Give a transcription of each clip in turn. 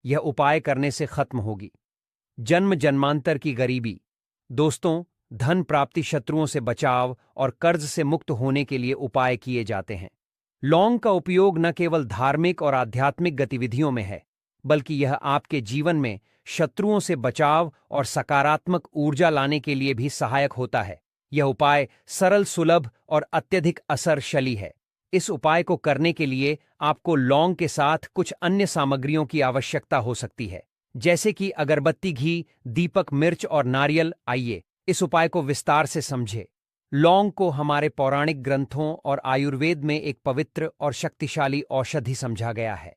यह उपाय करने से खत्म होगी जन्म जन्मांतर की गरीबी। दोस्तों, धन प्राप्ति, शत्रुओं से बचाव और कर्ज से मुक्त होने के लिए उपाय किए जाते हैं। लौंग का उपयोग न केवल धार्मिक और आध्यात्मिक गतिविधियों में है, बल्कि यह आपके जीवन में शत्रुओं से बचाव और सकारात्मक ऊर्जा लाने के लिए भी सहायक होता है। यह उपाय सरल, सुलभ और अत्यधिक असरशली है। इस उपाय को करने के लिए आपको लौंग के साथ कुछ अन्य सामग्रियों की आवश्यकता हो सकती है, जैसे कि अगरबत्ती, घी, दीपक, मिर्च और नारियल। आइए इस उपाय को विस्तार से समझें। लौंग को हमारे पौराणिक ग्रंथों और आयुर्वेद में एक पवित्र और शक्तिशाली औषधि समझा गया है।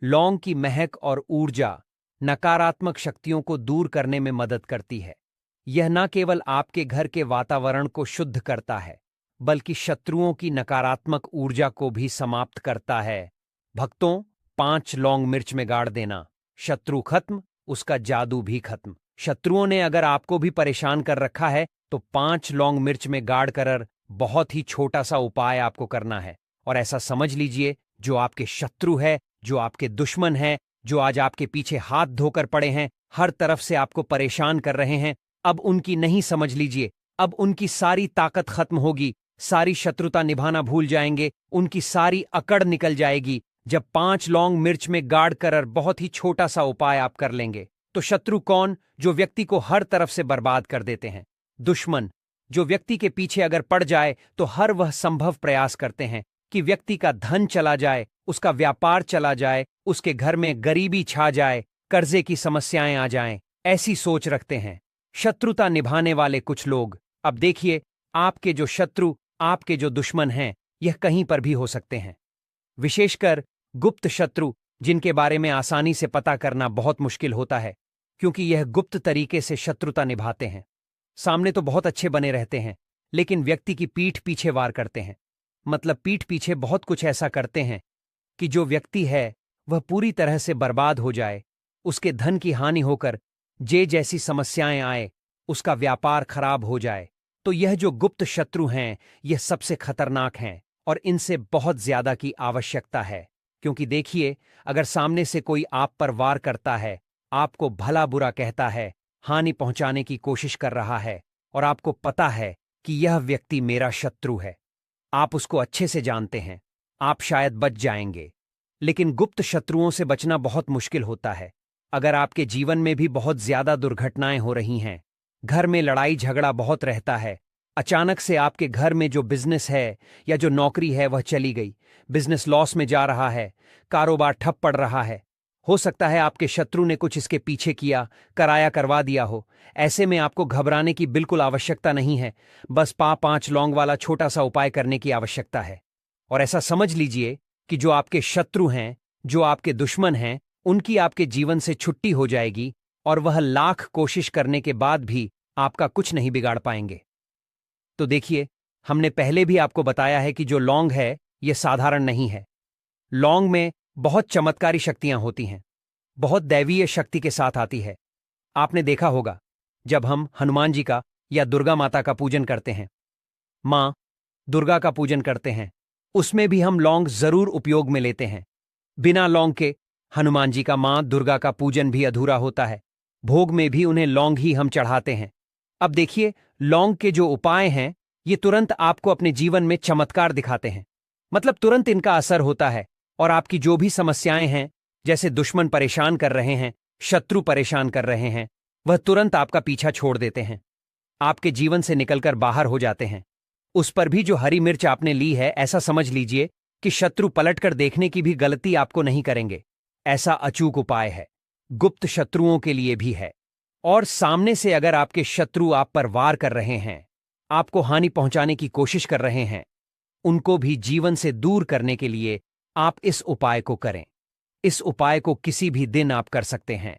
लौंग की महक और ऊर्जा नकारात्मक शक्तियों को दूर करने में मदद करती है। यह न केवल आपके घर के वातावरण को शुद्ध करता है, बल्कि शत्रुओं की नकारात्मक ऊर्जा को भी समाप्त करता है। भक्तों, 5 लौंग मिर्च में गाड़ देना, शत्रु खत्म, उसका जादू भी खत्म। शत्रुओं ने अगर आपको भी परेशान कर रखा है तो 5 लौंग मिर्च में गाड़ कर बहुत ही छोटा सा उपाय आपको करना है। और ऐसा समझ लीजिए, जो आपके शत्रु है, जो आपके दुश्मन है, जो आज आपके पीछे हाथ धोकर पड़े हैं, हर तरफ से आपको परेशान कर रहे हैं, अब उनकी नहीं, समझ लीजिए, अब उनकी सारी ताकत खत्म होगी, सारी शत्रुता निभाना भूल जाएंगे, उनकी सारी अकड़ निकल जाएगी जब 5 लौंग मिर्च में गाड़ कर बहुत ही छोटा सा उपाय आप कर लेंगे। तो शत्रु कौन? जो व्यक्ति को हर तरफ से बर्बाद कर देते हैं। दुश्मन, जो व्यक्ति के पीछे अगर पड़ जाए तो हर वह संभव प्रयास करते हैं कि व्यक्ति का धन चला जाए, उसका व्यापार चला जाए, उसके घर में गरीबी छा जाए, कर्जे की समस्याएं आ जाएं, ऐसी सोच रखते हैं शत्रुता निभाने वाले कुछ लोग। अब देखिए, आपके जो शत्रु, आपके जो दुश्मन हैं, यह कहीं पर भी हो सकते हैं। विशेषकर गुप्त शत्रु, जिनके बारे में आसानी से पता करना बहुत मुश्किल होता है, क्योंकि यह गुप्त तरीके से शत्रुता निभाते हैं। सामने तो बहुत अच्छे बने रहते हैं, लेकिन व्यक्ति की पीठ पीछे वार करते हैं। मतलब पीठ पीछे बहुत कुछ ऐसा करते हैं कि जो व्यक्ति है वह पूरी तरह से बर्बाद हो जाए, उसके धन की हानि होकर जैसी समस्याएं आए, उसका व्यापार खराब हो जाए। तो यह जो गुप्त शत्रु हैं, यह सबसे खतरनाक हैं और इनसे बहुत ज्यादा की आवश्यकता है। क्योंकि देखिए, अगर सामने से कोई आप पर वार करता है, आपको भला बुरा कहता है, हानि पहुंचाने की कोशिश कर रहा है, और आपको पता है कि यह व्यक्ति मेरा शत्रु है, आप उसको अच्छे से जानते हैं, आप शायद बच जाएंगे। लेकिन गुप्त शत्रुओं से बचना बहुत मुश्किल होता है। अगर आपके जीवन में भी बहुत ज्यादा दुर्घटनाएं हो रही हैं, घर में लड़ाई झगड़ा बहुत रहता है, अचानक से आपके घर में जो बिजनेस है या जो नौकरी है वह चली गई, बिजनेस लॉस में जा रहा है, कारोबार ठप पड़ रहा है, हो सकता है आपके शत्रु ने कुछ इसके पीछे किया, कराया करवा दिया हो। ऐसे में आपको घबराने की बिल्कुल आवश्यकता नहीं है, बस 5 लौंग वाला छोटा सा उपाय करने की आवश्यकता है। और ऐसा समझ लीजिए कि जो आपके शत्रु हैं, जो आपके दुश्मन हैं, उनकी आपके जीवन से छुट्टी हो जाएगी और वह लाख कोशिश करने के बाद भी आपका कुछ नहीं बिगाड़ पाएंगे। तो देखिए, हमने पहले भी आपको बताया है कि जो लौंग है यह साधारण नहीं है। लौंग में बहुत चमत्कारी शक्तियां होती हैं, बहुत दैवीय शक्ति के साथ आती है। आपने देखा होगा, जब हम हनुमान जी का या दुर्गा माता का पूजन करते हैं, मां दुर्गा का पूजन करते हैं, उसमें भी हम लौंग जरूर उपयोग में लेते हैं। बिना लौंग के हनुमान जी का, मां दुर्गा का पूजन भी अधूरा होता है। भोग में भी उन्हें लौंग ही हम चढ़ाते हैं। अब देखिए, लौंग के जो उपाय हैं, ये तुरंत आपको अपने जीवन में चमत्कार दिखाते हैं। मतलब तुरंत इनका असर होता है और आपकी जो भी समस्याएं हैं, जैसे दुश्मन परेशान कर रहे हैं, शत्रु परेशान कर रहे हैं, वह तुरंत आपका पीछा छोड़ देते हैं, आपके जीवन से निकलकर बाहर हो जाते हैं। उस पर भी जो हरी मिर्च आपने ली है, ऐसा समझ लीजिए कि शत्रु पलटकर देखने की भी गलती आपको नहीं करेंगे। ऐसा अचूक उपाय है, गुप्त शत्रुओं के लिए भी है। और सामने से अगर आपके शत्रु आप पर वार कर रहे हैं, आपको हानि पहुंचाने की कोशिश कर रहे हैं, उनको भी जीवन से दूर करने के लिए आप इस उपाय को करें। इस उपाय को किसी भी दिन आप कर सकते हैं।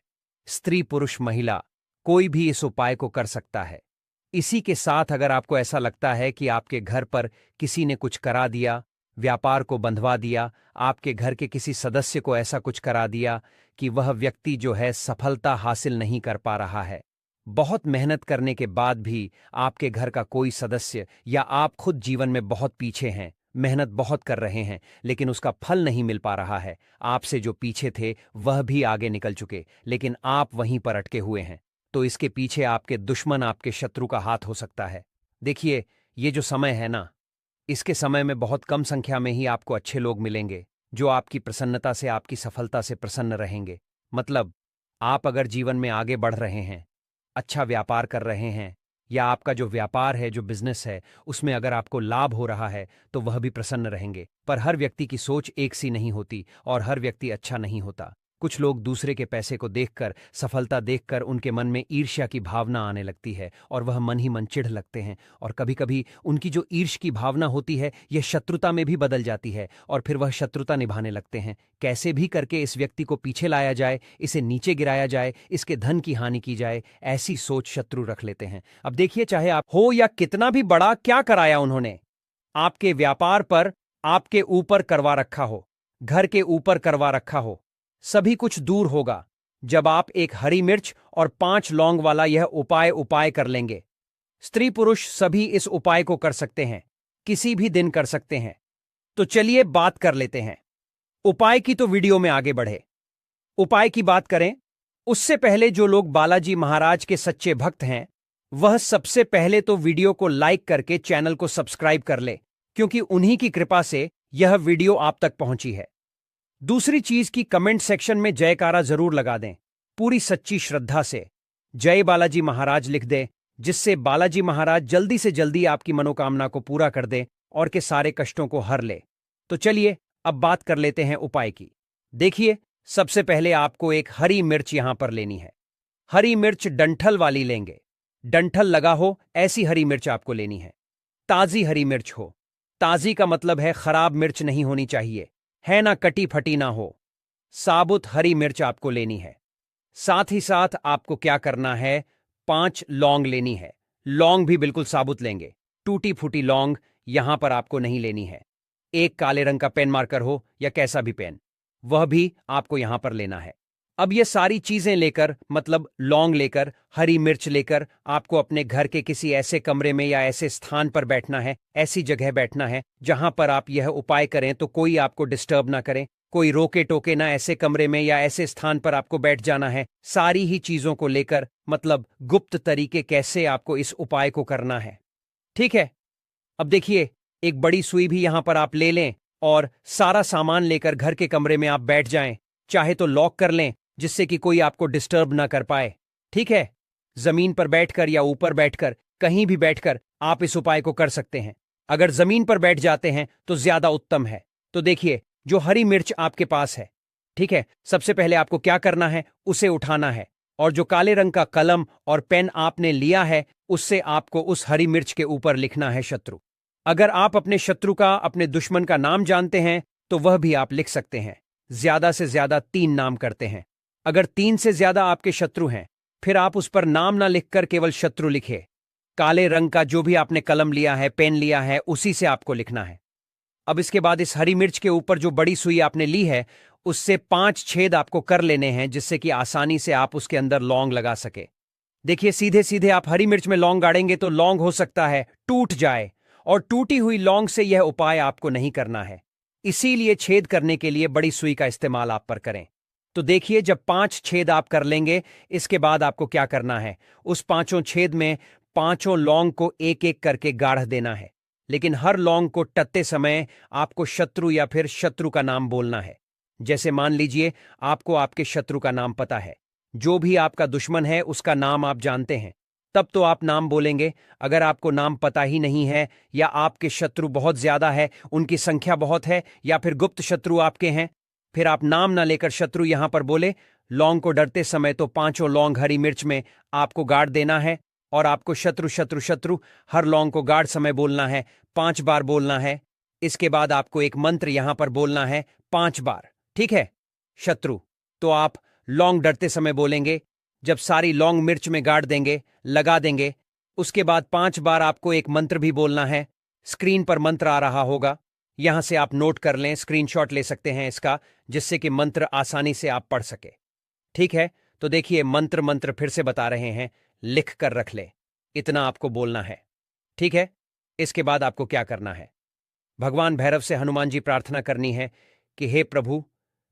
स्त्री, पुरुष, महिला, कोई भी इस उपाय को कर सकता है। इसी के साथ अगर आपको ऐसा लगता है कि आपके घर पर किसी ने कुछ करा दिया, व्यापार को बंधवा दिया, आपके घर के किसी सदस्य को ऐसा कुछ करा दिया कि वह व्यक्ति जो है सफलता हासिल नहीं कर पा रहा है, बहुत मेहनत करने के बाद भी आपके घर का कोई सदस्य या आप खुद जीवन में बहुत पीछे हैं, मेहनत बहुत कर रहे हैं, लेकिन उसका फल नहीं मिल पा रहा है। आपसे जो पीछे थे वह भी आगे निकल चुके, लेकिन आप वहीं पर अटके हुए हैं। तो इसके पीछे आपके दुश्मन, आपके शत्रु का हाथ हो सकता है। देखिए, ये जो समय है ना, इसके समय में बहुत कम संख्या में ही आपको अच्छे लोग मिलेंगे जो आपकी प्रसन्नता से, आपकी सफलता से प्रसन्न रहेंगे। मतलब, आप अगर जीवन में आगे बढ़ रहे हैं, अच्छा व्यापार कर रहे हैं, या आपका जो व्यापार है, जो बिजनेस है, उसमें अगर आपको लाभ हो रहा है, तो वह भी प्रसन्न रहेंगे। पर हर व्यक्ति की सोच एक सी नहीं होती और हर व्यक्ति अच्छा नहीं होता। कुछ लोग दूसरे के पैसे को देखकर, सफलता देखकर उनके मन में ईर्ष्या की भावना आने लगती है और वह मन ही मन चिढ़ लगते हैं। और कभी कभी उनकी जो ईर्ष्या की भावना होती है, यह शत्रुता में भी बदल जाती है और फिर वह शत्रुता निभाने लगते हैं। कैसे भी करके इस व्यक्ति को पीछे लाया जाए, इसे नीचे गिराया जाए, इसके धन की हानि की जाए, ऐसी सोच शत्रु रख लेते हैं। अब देखिए, चाहे आप हो या कितना भी बड़ा, क्या कराया उन्होंने? आपके व्यापार पर, आपके ऊपर करवा रखा हो, घर के ऊपर करवा रखा हो, सभी कुछ दूर होगा जब आप एक हरी मिर्च और 5 लौंग वाला यह उपाय कर लेंगे। स्त्री पुरुष सभी इस उपाय को कर सकते हैं, किसी भी दिन कर सकते हैं। तो चलिए बात कर लेते हैं उपाय की। तो वीडियो में आगे बढ़े, उपाय की बात करें उससे पहले जो लोग बालाजी महाराज के सच्चे भक्त हैं, वह सबसे पहले तो वीडियो को लाइक करके चैनल को सब्सक्राइब कर ले, क्योंकि उन्हीं की कृपा से यह वीडियो आप तक पहुंची है। दूसरी चीज की कमेंट सेक्शन में जयकारा जरूर लगा दें, पूरी सच्ची श्रद्धा से जय बालाजी महाराज लिख दें, जिससे बालाजी महाराज जल्दी से जल्दी आपकी मनोकामना को पूरा कर दें और के सारे कष्टों को हर ले। तो चलिए अब बात कर लेते हैं उपाय की। देखिए, सबसे पहले आपको एक हरी मिर्च यहां पर लेनी है। हरी मिर्च डंठल वाली लेंगे, डंठल लगा हो ऐसी हरी मिर्च आपको लेनी है। ताजी हरी मिर्च हो, ताजी का मतलब है खराब मिर्च नहीं होनी चाहिए, है ना, कटी फटी ना हो। साबुत हरी मिर्च आपको लेनी है। साथ ही साथ आपको क्या करना है, 5 लौंग लेनी है। लौंग भी बिल्कुल साबुत लेंगे, टूटी फूटी लौंग यहां पर आपको नहीं लेनी है। एक काले रंग का पेन मार्कर हो या कैसा भी पेन, वह भी आपको यहां पर लेना है। अब ये सारी चीजें लेकर, मतलब लौंग लेकर, हरी मिर्च लेकर, आपको अपने घर के किसी ऐसे कमरे में या ऐसे स्थान पर बैठना है, ऐसी जगह बैठना है जहां पर आप यह उपाय करें तो कोई आपको डिस्टर्ब ना करे, कोई रोके टोके ना। ऐसे कमरे में या ऐसे स्थान पर आपको बैठ जाना है, सारी ही चीजों को लेकर, मतलब गुप्त तरीके कैसे आपको इस उपाय को करना है। ठीक है, अब देखिए, एक बड़ी सुई भी यहां पर आप ले लें और सारा सामान लेकर घर के कमरे में आप बैठ जाएं। चाहे तो लॉक कर लें, जिससे कि कोई आपको डिस्टर्ब ना कर पाए। ठीक है, जमीन पर बैठकर या ऊपर बैठकर, कहीं भी बैठकर आप इस उपाय को कर सकते हैं। अगर जमीन पर बैठ जाते हैं तो ज्यादा उत्तम है। तो देखिए, जो हरी मिर्च आपके पास है, ठीक है, सबसे पहले आपको क्या करना है, उसे उठाना है और जो काले रंग का कलम और पेन आपने लिया है, उससे आपको उस हरी मिर्च के ऊपर लिखना है शत्रु। अगर आप अपने शत्रु का, अपने दुश्मन का नाम जानते हैं तो वह भी आप लिख सकते हैं। ज्यादा से ज्यादा 3 नाम करते हैं। अगर 3 से ज्यादा आपके शत्रु हैं, फिर आप उस पर नाम ना लिखकर केवल शत्रु लिखे। काले रंग का जो भी आपने कलम लिया है, पेन लिया है, उसी से आपको लिखना है। अब इसके बाद इस हरी मिर्च के ऊपर जो बड़ी सुई आपने ली है, उससे 5 छेद आपको कर लेने हैं, जिससे कि आसानी से आप उसके अंदर लौंग लगा सके। देखिए, सीधे सीधे आप हरी मिर्च में लौंग गाड़ेंगे तो लौंग हो सकता है टूट जाए, और टूटी हुई लौंग से यह उपाय आपको नहीं करना है। इसीलिए छेद करने के लिए बड़ी सुई का इस्तेमाल आप पर करें। तो देखिए, जब 5 छेद आप कर लेंगे, इसके बाद आपको क्या करना है, उस 5 छेद में 5 लौंग को एक एक करके गाढ़ देना है। लेकिन हर लौंग को टत्ते समय आपको शत्रु या फिर शत्रु का नाम बोलना है। जैसे मान लीजिए, आपको आपके शत्रु का नाम पता है, जो भी आपका दुश्मन है उसका नाम आप जानते हैं, तब तो आप नाम बोलेंगे। अगर आपको नाम पता ही नहीं है, या आपके शत्रु बहुत ज्यादा है, उनकी संख्या बहुत है, या फिर गुप्त शत्रु आपके हैं, फिर आप नाम ना लेकर शत्रु यहां पर बोले। लौंग को डरते समय तो 5 लौंग हरी मिर्च में आपको गाड़ देना है, और आपको शत्रु शत्रु शत्रु हर लौंग को गाड़ समय बोलना है, 5 बार बोलना है। इसके बाद आपको एक मंत्र यहां पर बोलना है 5 बार। ठीक है, शत्रु तो आप लौंग डरते समय बोलेंगे। जब सारी लौंग मिर्च में गाड़ देंगे, लगा देंगे, उसके बाद 5 बार आपको एक मंत्र भी बोलना है। स्क्रीन पर मंत्र आ रहा होगा, यहां से आप नोट कर लें, स्क्रीनशॉट ले सकते हैं इसका, जिससे कि मंत्र आसानी से आप पढ़ सके। ठीक है, तो देखिए, मंत्र फिर से बता रहे हैं, लिख कर रख ले, इतना आपको बोलना है। ठीक है, इसके बाद आपको क्या करना है, भगवान भैरव से हनुमान जी प्रार्थना करनी है कि हे प्रभु,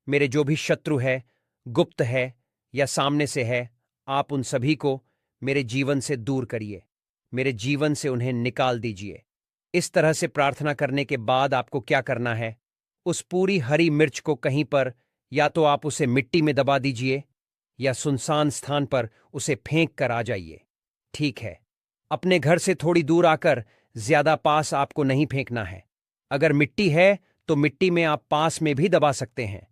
मेरे जो भी शत्रु है, गुप्त है या सामने से है, आप उन सभी को मेरे जीवन से दूर करिए, मेरे जीवन से उन्हें निकाल दीजिए। इस तरह से प्रार्थना करने के बाद आपको क्या करना है, उस पूरी हरी मिर्च को कहीं पर या तो आप उसे मिट्टी में दबा दीजिए या सुनसान स्थान पर उसे फेंक कर आ जाइए। ठीक है, अपने घर से थोड़ी दूर आकर, ज्यादा पास आपको नहीं फेंकना है। अगर मिट्टी है तो मिट्टी में आप पास में भी दबा सकते हैं।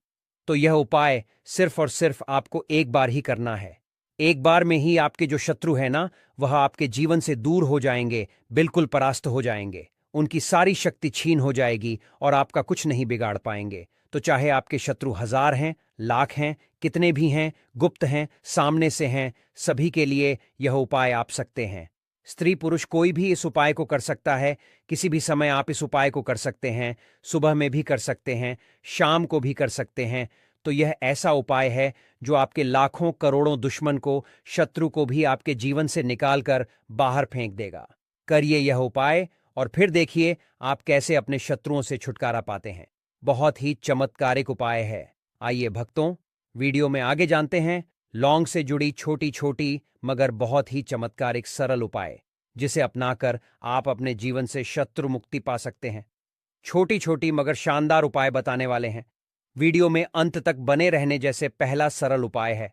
तो यह उपाय सिर्फ और सिर्फ आपको एक बार ही करना है। एक बार में ही आपके जो शत्रु है ना, वह आपके जीवन से दूर हो जाएंगे, बिल्कुल परास्त हो जाएंगे। उनकी सारी शक्ति छीन हो जाएगी और आपका कुछ नहीं बिगाड़ पाएंगे। तो चाहे आपके शत्रु 1000 हैं, लाख हैं, कितने भी हैं, गुप्त हैं, सामने से हैं, सभी के लिए यह उपाय आप सकते हैं। स्त्री पुरुष कोई भी इस उपाय को कर सकता है। किसी भी समय आप इस उपाय को कर सकते हैं। सुबह में भी कर सकते हैं, शाम को भी कर सकते हैं। तो यह ऐसा उपाय है जो आपके लाखों करोड़ों दुश्मन को, शत्रु को भी आपके जीवन से निकालकर बाहर फेंक देगा। करिए यह उपाय और फिर देखिए आप कैसे अपने शत्रुओं से छुटकारा पाते हैं। बहुत ही चमत्कारिक उपाय है। आइए भक्तों, वीडियो में आगे जानते हैं लौंग से जुड़ी छोटी छोटी मगर बहुत ही चमत्कारिक सरल उपाय, जिसे अपनाकर आप अपने जीवन से शत्रु मुक्ति पा सकते हैं। छोटी छोटी मगर शानदार उपाय बताने वाले हैं। वीडियो में अंत तक बने रहने जैसे पहला सरल उपाय है,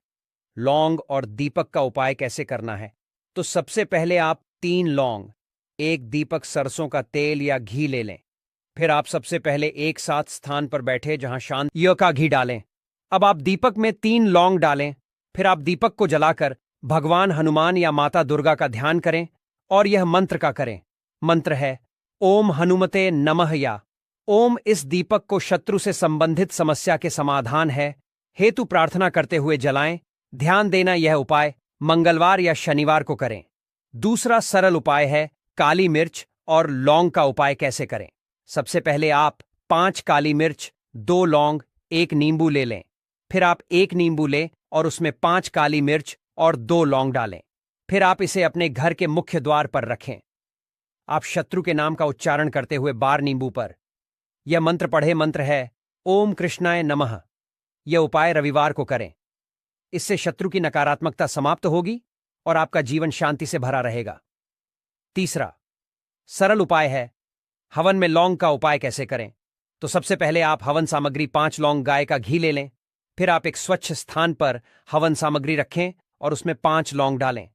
लौंग और दीपक का उपाय कैसे करना है। तो सबसे पहले आप 3 लौंग, 1 दीपक सरसों का तेल या घी ले लें। फिर आप सबसे पहले एक साथ स्थान पर बैठे जहां शांत का घी डालें। अब आप दीपक में 3 लौंग डालें। फिर आप दीपक को जलाकर भगवान हनुमान या माता दुर्गा का ध्यान करें और यह मंत्र का करें। मंत्र है ओम हनुमते नमः या ओम। इस दीपक को शत्रु से संबंधित समस्या के समाधान है हेतु प्रार्थना करते हुए जलाएं। ध्यान देना, यह उपाय मंगलवार या शनिवार को करें। दूसरा सरल उपाय है काली मिर्च और लौंग का उपाय कैसे करें। सबसे पहले आप 5 काली मिर्च, 2 लौंग, 1 नींबू ले लें। फिर आप 1 नींबू लें और उसमें 5 काली मिर्च और 2 लौंग डालें। फिर आप इसे अपने घर के मुख्य द्वार पर रखें। आप शत्रु के नाम का उच्चारण करते हुए बार नींबू पर यह मंत्र पढ़े। मंत्र है ओम कृष्णाय नमः। यह उपाय रविवार को करें। इससे शत्रु की नकारात्मकता समाप्त होगी और आपका जीवन शांति से भरा रहेगा। तीसरा सरल उपाय है हवन में लौंग का उपाय कैसे करें। तो सबसे पहले आप हवन सामग्री 5 लौंग गाय का घी ले लें। फिर आप एक स्वच्छ स्थान पर हवन सामग्री रखें और उसमें 5 लौंग डालें।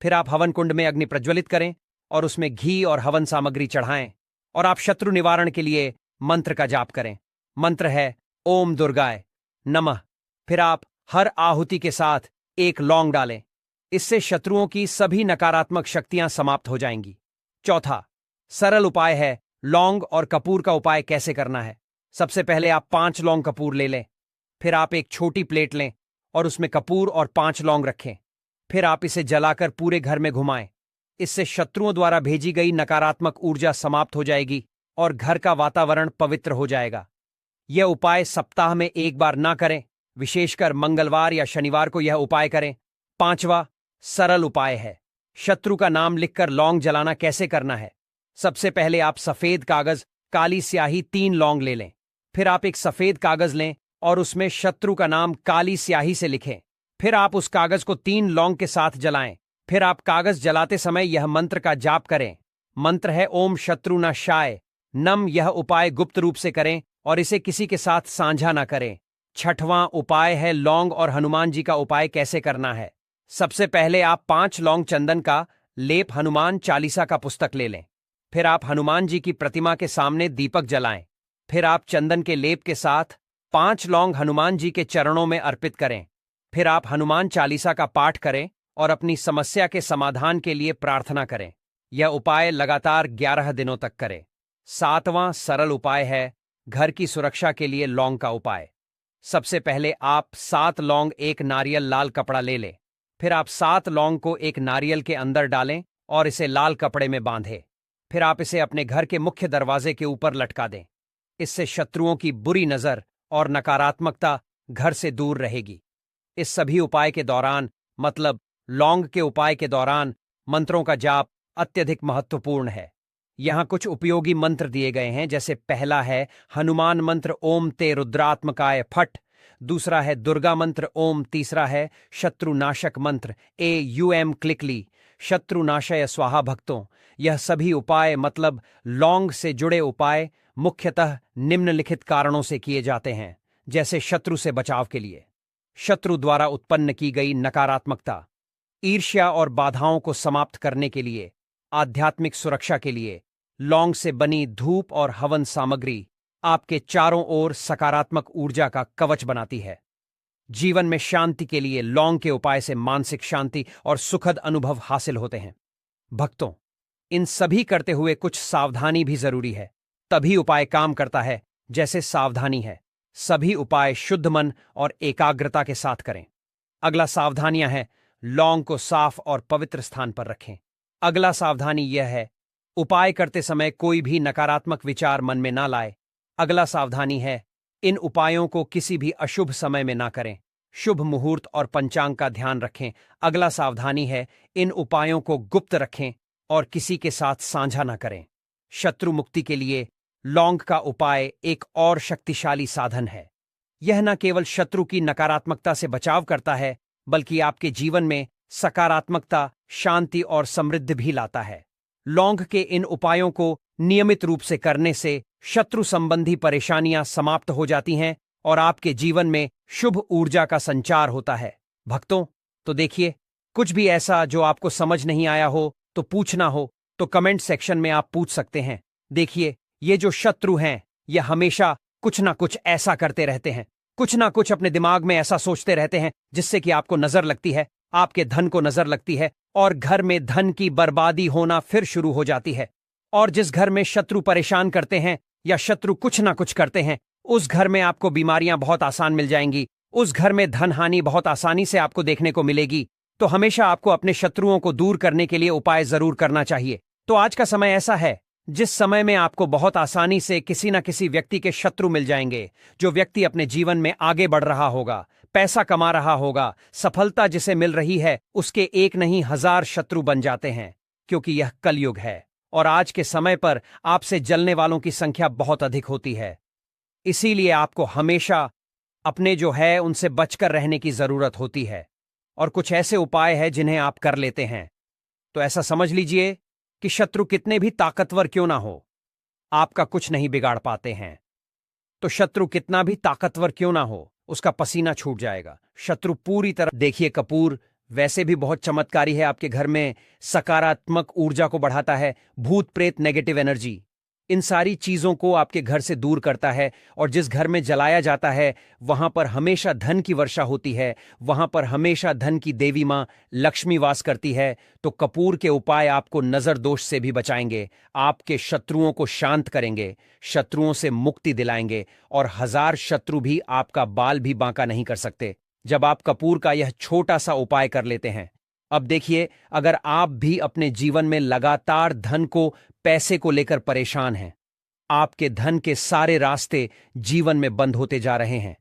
फिर आप हवन कुंड में अग्नि प्रज्वलित करें और उसमें घी और हवन सामग्री चढ़ाएं और आप शत्रु निवारण के लिए मंत्र का जाप करें। मंत्र है ओम दुर्गाय नमः। फिर आप हर आहुति के साथ 1 लौंग डालें। इससे शत्रुओं की सभी नकारात्मक शक्तियां समाप्त हो जाएंगी। चौथा सरल उपाय है लौंग और कपूर का उपाय कैसे करना है। सबसे पहले आप 5 लौंग कपूर ले लें। फिर आप एक छोटी प्लेट लें और उसमें कपूर और 5 लौंग रखें। फिर आप इसे जलाकर पूरे घर में घुमाएं। इससे शत्रुओं द्वारा भेजी गई नकारात्मक ऊर्जा समाप्त हो जाएगी और घर का वातावरण पवित्र हो जाएगा। यह उपाय सप्ताह में 1 बार ना करें, विशेषकर मंगलवार या शनिवार को यह उपाय करें। 5वां सरल उपाय है शत्रु का नाम लिखकर लौंग जलाना कैसे करना है। सबसे पहले आप सफेद कागज, काली स्याही, 3 लौंग ले लें। फिर आप एक सफेद कागज लें और उसमें शत्रु का नाम काली स्याही से लिखें। फिर आप उस कागज को 3 लौंग के साथ जलाएं। फिर आप कागज जलाते समय यह मंत्र का जाप करें। मंत्र है ओम शत्रु न शाय नम। यह उपाय गुप्त रूप से करें और इसे किसी के साथ साझा न करें। 6वां उपाय है लौंग और हनुमान जी का उपाय कैसे करना है। सबसे पहले आप 5 लौंग चंदन का लेप हनुमान चालीसा का पुस्तक ले लें। फिर आप हनुमान जी की प्रतिमा के सामने दीपक जलाएं। फिर आप चंदन के लेप के साथ 5 लौंग हनुमान जी के चरणों में अर्पित करें। फिर आप हनुमान चालीसा का पाठ करें और अपनी समस्या के समाधान के लिए प्रार्थना करें। यह उपाय लगातार 11 दिनों तक करें। 7वां सरल उपाय है घर की सुरक्षा के लिए लौंग का उपाय। सबसे पहले आप 7 लौंग, 1 नारियल, लाल कपड़ा ले लें। फिर आप 7 लौंग को एक नारियल के अंदर डालें और इसे लाल कपड़े में बांधें। फिर आप इसे अपने घर के मुख्य दरवाजे के ऊपर लटका दें। इससे शत्रुओं की बुरी नजर और नकारात्मकता घर से दूर रहेगी। इस सभी उपाय के दौरान, मतलब लौंग के उपाय के दौरान, मंत्रों का जाप अत्यधिक महत्वपूर्ण है। यहाँ कुछ उपयोगी मंत्र दिए गए हैं, जैसे पहला है हनुमान मंत्र ओम ते रुद्रात्मकाय फट, दूसरा है दुर्गा मंत्र ओम, तीसरा है शत्रुनाशक मंत्र AUM क्लिकली शत्रुनाशय स्वाहा। भक्तों, यह सभी उपाय मतलब लौंग से जुड़े उपाय मुख्यतः निम्नलिखित कारणों से किए जाते हैं, जैसे शत्रु से बचाव के लिए, शत्रु द्वारा उत्पन्न की गई नकारात्मकता, ईर्ष्या और बाधाओं को समाप्त करने के लिए, आध्यात्मिक सुरक्षा के लिए। लौंग से बनी धूप और हवन सामग्री आपके चारों ओर सकारात्मक ऊर्जा का कवच बनाती है। जीवन में शांति के लिए लौंग के उपाय से मानसिक शांति और सुखद अनुभव हासिल होते हैं। भक्तों, इन सभी करते हुए कुछ सावधानी भी जरूरी है, तभी उपाय काम करता है। जैसे सावधानी है, सभी उपाय शुद्ध मन और एकाग्रता के साथ करें। अगला सावधानियां है, लौंग को साफ और पवित्र स्थान पर रखें। अगला सावधानी यह है, उपाय करते समय कोई भी नकारात्मक विचार मन में ना लाए। अगला सावधानी है, इन उपायों को किसी भी अशुभ समय में ना करें। शुभ मुहूर्त और पंचांग का ध्यान रखें। अगला सावधानी है, इन उपायों को गुप्त रखें और किसी के साथ साझा ना करें। शत्रु मुक्ति के लिए लौंग का उपाय एक और शक्तिशाली साधन है। यह न केवल शत्रु की नकारात्मकता से बचाव करता है, बल्कि आपके जीवन में सकारात्मकता, शांति और समृद्धि भी लाता है। लौंग के इन उपायों को नियमित रूप से करने से शत्रु संबंधी परेशानियां समाप्त हो जाती हैं और आपके जीवन में शुभ ऊर्जा का संचार होता है। भक्तों, तो देखिए, कुछ भी ऐसा जो आपको समझ नहीं आया हो, तो पूछना हो तो कमेंट सेक्शन में आप पूछ सकते हैं। देखिए, ये जो शत्रु हैं, ये हमेशा कुछ ना कुछ ऐसा करते रहते हैं, कुछ ना कुछ अपने दिमाग में ऐसा सोचते रहते हैं जिससे कि आपको नजर लगती है, आपके धन को नजर लगती है और घर में धन की बर्बादी होना फिर शुरू हो जाती है। और जिस घर में शत्रु परेशान करते हैं या शत्रु कुछ ना कुछ करते हैं, उस घर में आपको बीमारियां बहुत आसान मिल जाएंगी, उस घर में धन हानि बहुत आसानी से आपको देखने को मिलेगी। तो हमेशा आपको अपने शत्रुओं को दूर करने के लिए उपाय जरूर करना चाहिए। तो आज का समय ऐसा है जिस समय में आपको बहुत आसानी से किसी न किसी व्यक्ति के शत्रु मिल जाएंगे। जो व्यक्ति अपने जीवन में आगे बढ़ रहा होगा, पैसा कमा रहा होगा, सफलता जिसे मिल रही है, उसके एक नहीं 1000 शत्रु बन जाते हैं, क्योंकि यह कलयुग है और आज के समय पर आपसे जलने वालों की संख्या बहुत अधिक होती है। इसीलिए आपको हमेशा अपने जो है उनसे बचकर रहने की जरूरत होती है। और कुछ ऐसे उपाय हैं जिन्हें आप कर लेते हैं, तो ऐसा समझ लीजिए कि शत्रु कितने भी ताकतवर क्यों ना हो, आपका कुछ नहीं बिगाड़ पाते हैं। तो शत्रु कितना भी ताकतवर क्यों ना हो, उसका पसीना छूट जाएगा। शत्रु पूरी तरह, देखिए, कपूर वैसे भी बहुत चमत्कारी है, आपके घर में सकारात्मक ऊर्जा को बढ़ाता है, भूत प्रेत नेगेटिव एनर्जी, इन सारी चीजों को आपके घर से दूर करता है। और जिस घर में जलाया जाता है वहां पर हमेशा धन की वर्षा होती है, वहां पर हमेशा धन की देवी मां लक्ष्मी वास करती है। तो कपूर के उपाय आपको नजर दोष से भी बचाएंगे, आपके शत्रुओं को शांत करेंगे, शत्रुओं से मुक्ति दिलाएंगे और 1000 शत्रु भी आपका बाल भी बांका नहीं कर सकते जब आप कपूर का यह छोटा सा उपाय कर लेते हैं। अब देखिए, अगर आप भी अपने जीवन में लगातार धन को, पैसे को लेकर परेशान हैं, आपके धन के सारे रास्ते जीवन में बंद होते जा रहे हैं,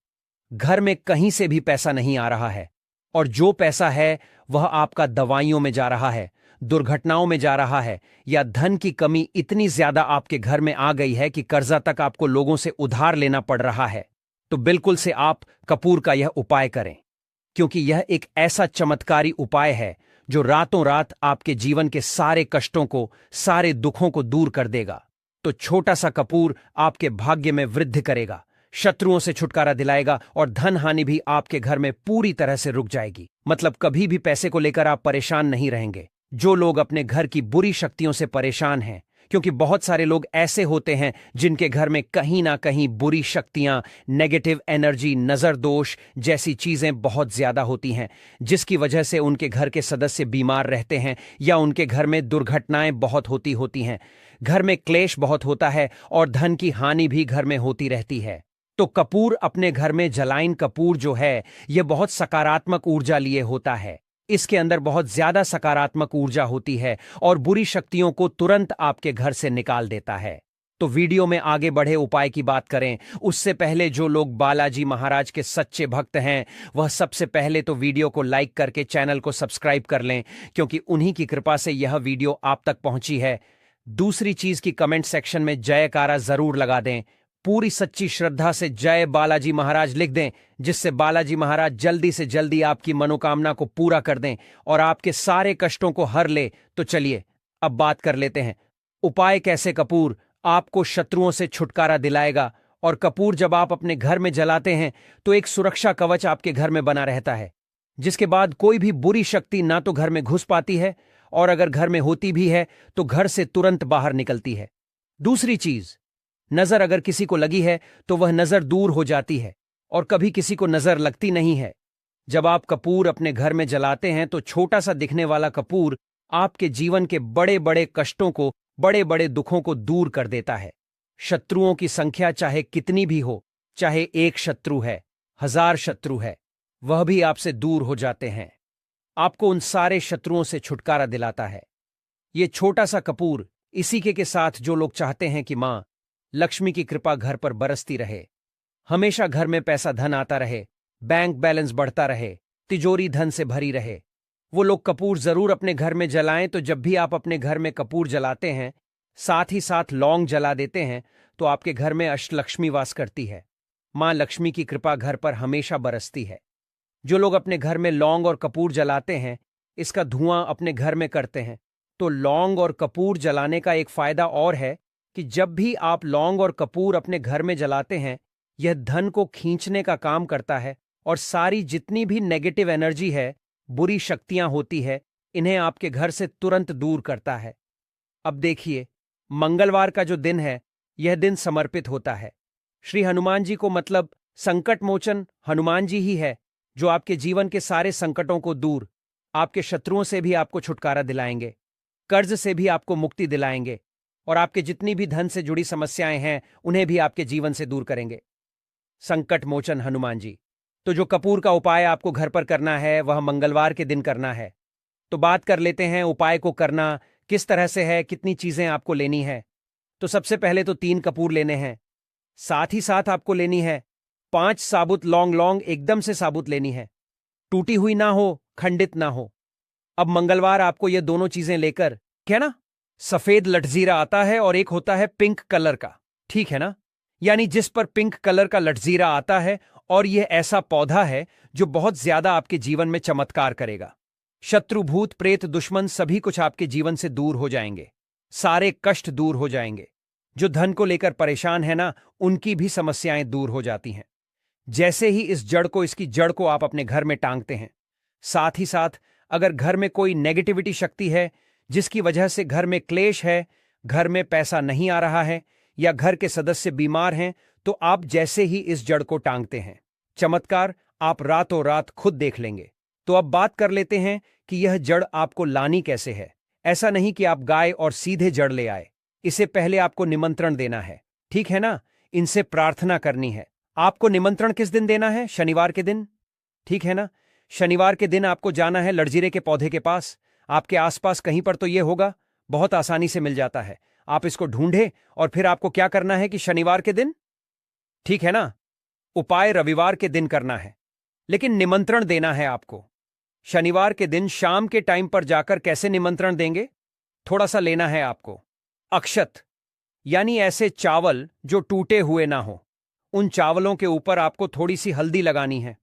घर में कहीं से भी पैसा नहीं आ रहा है और जो पैसा है वह आपका दवाइयों में जा रहा है, दुर्घटनाओं में जा रहा है, या धन की कमी इतनी ज्यादा आपके घर में आ गई है कि कर्जा तक आपको लोगों से उधार लेना पड़ रहा है, तो बिल्कुल से आप कपूर का यह उपाय करें, क्योंकि यह एक ऐसा चमत्कारी उपाय है जो रातों रात आपके जीवन के सारे कष्टों को, सारे दुखों को दूर कर देगा। तो छोटा सा कपूर आपके भाग्य में वृद्धि करेगा, शत्रुओं से छुटकारा दिलाएगा और धन हानि भी आपके घर में पूरी तरह से रुक जाएगी। मतलब कभी भी पैसे को लेकर आप परेशान नहीं रहेंगे। जो लोग अपने घर की बुरी शक्तियों से परेशान हैं, क्योंकि बहुत सारे लोग ऐसे होते हैं जिनके घर में कहीं ना कहीं बुरी शक्तियां, नेगेटिव एनर्जी, नजर दोष जैसी चीजें बहुत ज्यादा होती हैं, जिसकी वजह से उनके घर के सदस्य बीमार रहते हैं या उनके घर में दुर्घटनाएं बहुत होती हैं, घर में क्लेश बहुत होता है और धन की हानि भी घर में होती रहती है। तो कपूर अपने घर में जलाइन कपूर जो है, यह बहुत सकारात्मक ऊर्जा लिए होता है। इसके अंदर बहुत ज्यादा सकारात्मक ऊर्जा होती है और बुरी शक्तियों को तुरंत आपके घर से निकाल देता है। तो वीडियो में आगे बढ़े उपाय की बात करें उससे पहले जो लोग बालाजी महाराज के सच्चे भक्त हैं, वह सबसे पहले तो वीडियो को लाइक करके चैनल को सब्सक्राइब कर लें, क्योंकि उन्हीं की कृपा से यह वीडियो आप तक पहुंची है। दूसरी चीज की कमेंट सेक्शन में जयकारा जरूर लगा दें। पूरी सच्ची श्रद्धा से जय बालाजी महाराज लिख दें, जिससे बालाजी महाराज जल्दी से जल्दी आपकी मनोकामना को पूरा कर दें और आपके सारे कष्टों को हर ले। तो चलिए अब बात कर लेते हैं उपाय कैसे कपूर आपको शत्रुओं से छुटकारा दिलाएगा। और कपूर जब आप अपने घर में जलाते हैं तो एक सुरक्षा कवच आपके घर में बना रहता है, जिसके बाद कोई भी बुरी शक्ति ना तो घर में घुस पाती है, और अगर घर में होती भी है तो घर से तुरंत बाहर निकलती है। दूसरी चीज, नजर अगर किसी को लगी है तो वह नजर दूर हो जाती है और कभी किसी को नजर लगती नहीं है। जब आप कपूर अपने घर में जलाते हैं तो छोटा सा दिखने वाला कपूर आपके जीवन के बड़े बड़े कष्टों को, बड़े बड़े दुखों को दूर कर देता है। शत्रुओं की संख्या चाहे कितनी भी हो, चाहे एक शत्रु है, 1000 शत्रु है, वह भी आपसे दूर हो जाते हैं। आपको उन सारे शत्रुओं से छुटकारा दिलाता है ये छोटा सा कपूर। इसी के साथ जो लोग चाहते हैं कि मां लक्ष्मी की कृपा घर पर बरसती रहे, हमेशा घर में पैसा धन आता रहे, बैंक बैलेंस बढ़ता रहे, तिजोरी धन से भरी रहे, वो लोग कपूर जरूर अपने घर में जलाएं। तो जब भी आप अपने घर में कपूर जलाते हैं, साथ ही साथ लौंग जला देते हैं, तो आपके घर में अष्टलक्ष्मी वास करती है। मां लक्ष्मी की कृपा घर पर हमेशा बरसती है। जो लोग अपने घर में लौंग और कपूर जलाते हैं, इसका धुआं अपने घर में करते हैं, तो लौंग और कपूर जलाने का एक फायदा और है कि जब भी आप लौंग और कपूर अपने घर में जलाते हैं, यह धन को खींचने का काम करता है और सारी जितनी भी नेगेटिव एनर्जी है, बुरी शक्तियां होती है, इन्हें आपके घर से तुरंत दूर करता है। अब देखिए, मंगलवार का जो दिन है, यह दिन समर्पित होता है श्री हनुमान जी को, मतलब संकट मोचन हनुमान जी ही है जो आपके जीवन के सारे संकटों को दूर, आपके शत्रुओं से भी आपको छुटकारा दिलाएंगे, कर्ज से भी आपको मुक्ति दिलाएंगे और आपके जितनी भी धन से जुड़ी समस्याएं हैं उन्हें भी आपके जीवन से दूर करेंगे। संकट मोचन हनुमान जी। तो जो कपूर का उपाय आपको घर पर करना है वह मंगलवार के दिन करना है। तो बात कर लेते हैं उपाय को करना किस तरह से है, कितनी चीजें आपको लेनी है। तो सबसे पहले तो 3 कपूर लेने हैं, साथ ही साथ आपको लेनी है 5 साबुत लौंग। लौंग एकदम से साबुत लेनी है, टूटी हुई ना हो, खंडित ना हो। अब मंगलवार आपको ये दोनों चीजें लेकर, क्या ना, सफेद लटजीरा आता है और एक होता है पिंक कलर का, ठीक है ना, यानी जिस पर पिंक कलर का लटजीरा आता है, और यह ऐसा पौधा है जो बहुत ज्यादा आपके जीवन में चमत्कार करेगा। शत्रु भूत प्रेत दुश्मन सभी कुछ आपके जीवन से दूर हो जाएंगे, सारे कष्ट दूर हो जाएंगे। जो धन को लेकर परेशान है ना, उनकी भी समस्याएं दूर हो जाती हैं। जैसे ही इसकी जड़ को आप अपने घर में टांगते हैं, साथ ही साथ अगर घर में कोई नेगेटिविटी शक्ति है जिसकी वजह से घर में क्लेश है, घर में पैसा नहीं आ रहा है या घर के सदस्य बीमार हैं, तो आप जैसे ही इस जड़ को टांगते हैं, चमत्कार आप रातों रात खुद देख लेंगे। तो अब बात कर लेते हैं कि यह जड़ आपको लानी कैसे है। ऐसा नहीं कि आप गाय और सीधे जड़ ले आए, इसे पहले आपको निमंत्रण देना है, ठीक है ना, इनसे प्रार्थना करनी है। आपको निमंत्रण किस दिन देना है? शनिवार के दिन, ठीक है ना। शनिवार के दिन आपको जाना है लटजीरे के पौधे के पास, आपके आसपास कहीं पर तो यह होगा, बहुत आसानी से मिल जाता है। आप इसको ढूंढे और फिर आपको क्या करना है कि शनिवार के दिन, ठीक है ना, उपाय रविवार के दिन करना है, लेकिन निमंत्रण देना है आपको। शनिवार के दिन शाम के टाइम पर जाकर कैसे निमंत्रण देंगे? थोड़ा सा लेना है आपको अक्षत, यानी ऐसे चावल जो टूटे हुए ना हो। उन चावलों के ऊपर आपको थोड़ी सी हल्दी लगानी है।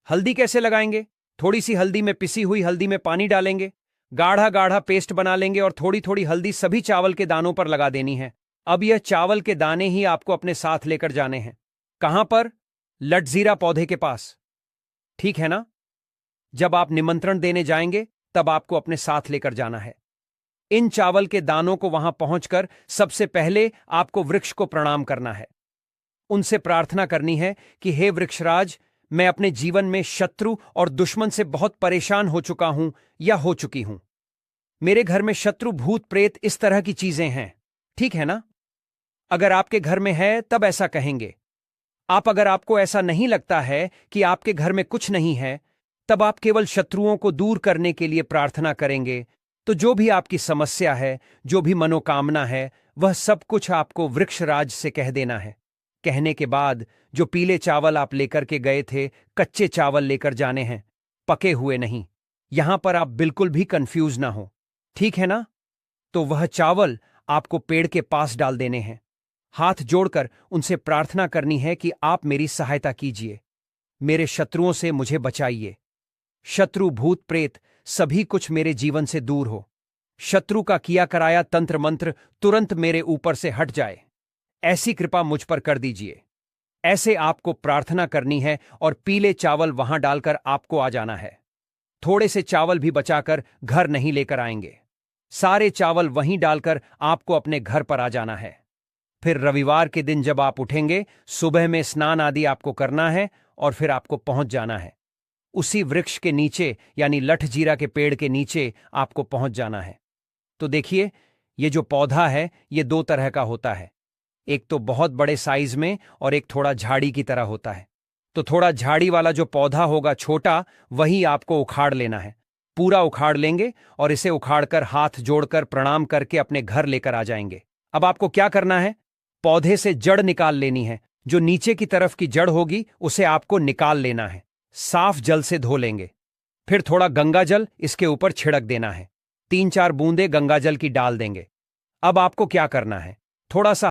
हल्दी कैसे लगाएंगे? थोड़ी सी हल्दी में, पिसी हुई हल्दी में पानी डालेंगे, गाढ़ा गाढ़ा पेस्ट बना लेंगे और थोड़ी थोड़ी हल्दी सभी चावल के दानों पर लगा देनी है। अब यह चावल के दाने ही आपको अपने साथ लेकर जाने हैं। कहां पर? लटजीरा पौधे के पास, ठीक है ना। जब आप निमंत्रण देने जाएंगे तब आपको अपने साथ लेकर जाना है। इन चावल के दानों को वहां पहुंचकर सबसे पहले आपको वृक्ष को प्रणाम करना है। उनसे प्रार्थना करनी है कि हे वृक्षराज, मैं अपने जीवन में शत्रु और दुश्मन से बहुत परेशान हो चुका हूं या हो चुकी हूं। मेरे घर में शत्रु भूत प्रेत इस तरह की चीजें हैं, ठीक है ना। अगर आपके घर में है तब ऐसा कहेंगे। अगर आपको ऐसा नहीं लगता है कि आपके घर में कुछ नहीं है, तब आप केवल शत्रुओं को दूर करने के लिए प्रार्थना करेंगे। तो जो भी आपकी समस्या है, जो भी मनोकामना है, वह सब कुछ आपको वृक्षराज से कह देना है। कहने के बाद जो पीले चावल आप लेकर के गए थे, कच्चे चावल लेकर जाने हैं, पके हुए नहीं। यहां पर आप बिल्कुल भी कंफ्यूज ना हो, ठीक है ना। तो वह चावल आपको पेड़ के पास डाल देने हैं। हाथ जोड़कर उनसे प्रार्थना करनी है कि आप मेरी सहायता कीजिए, मेरे शत्रुओं से मुझे बचाइए। शत्रु भूत प्रेत सभी कुछ मेरे जीवन से दूर हो। शत्रु का किया कराया तंत्र मंत्र तुरंत मेरे ऊपर से हट जाए, ऐसी कृपा मुझ पर कर दीजिए। ऐसे आपको प्रार्थना करनी है और पीले चावल वहां डालकर आपको आ जाना है। थोड़े से चावल भी बचाकर घर नहीं लेकर आएंगे। सारे चावल वहीं डालकर आपको अपने घर पर आ जाना है। फिर रविवार के दिन जब आप उठेंगे, सुबह में स्नान आदि आपको करना है और फिर आपको पहुंच जाना है। उसी वृक्ष के नीचे यानी लठजीरा के पेड़ के नीचे आपको पहुंच जाना है। तो देखिए, ये जो पौधा है ये दो तरह का होता है। एक तो बहुत बड़े साइज में और एक थोड़ा झाड़ी की तरह होता है। तो थोड़ा झाड़ी वाला जो पौधा होगा छोटा, वही आपको उखाड़ लेना है। पूरा उखाड़ लेंगे और इसे उखाड़कर हाथ जोड़कर प्रणाम करके अपने घर लेकर आ जाएंगे। अब आपको क्या करना है, पौधे से जड़ निकाल लेनी है। जो नीचे की तरफ की जड़ होगी उसे आपको निकाल लेना है। साफ जल से धो लेंगे। फिर थोड़ा गंगा जल इसके ऊपर छिड़क देना है। 3-4 बूंदे गंगा जल की डाल देंगे। अब आपको क्या करना है, थोड़ा सा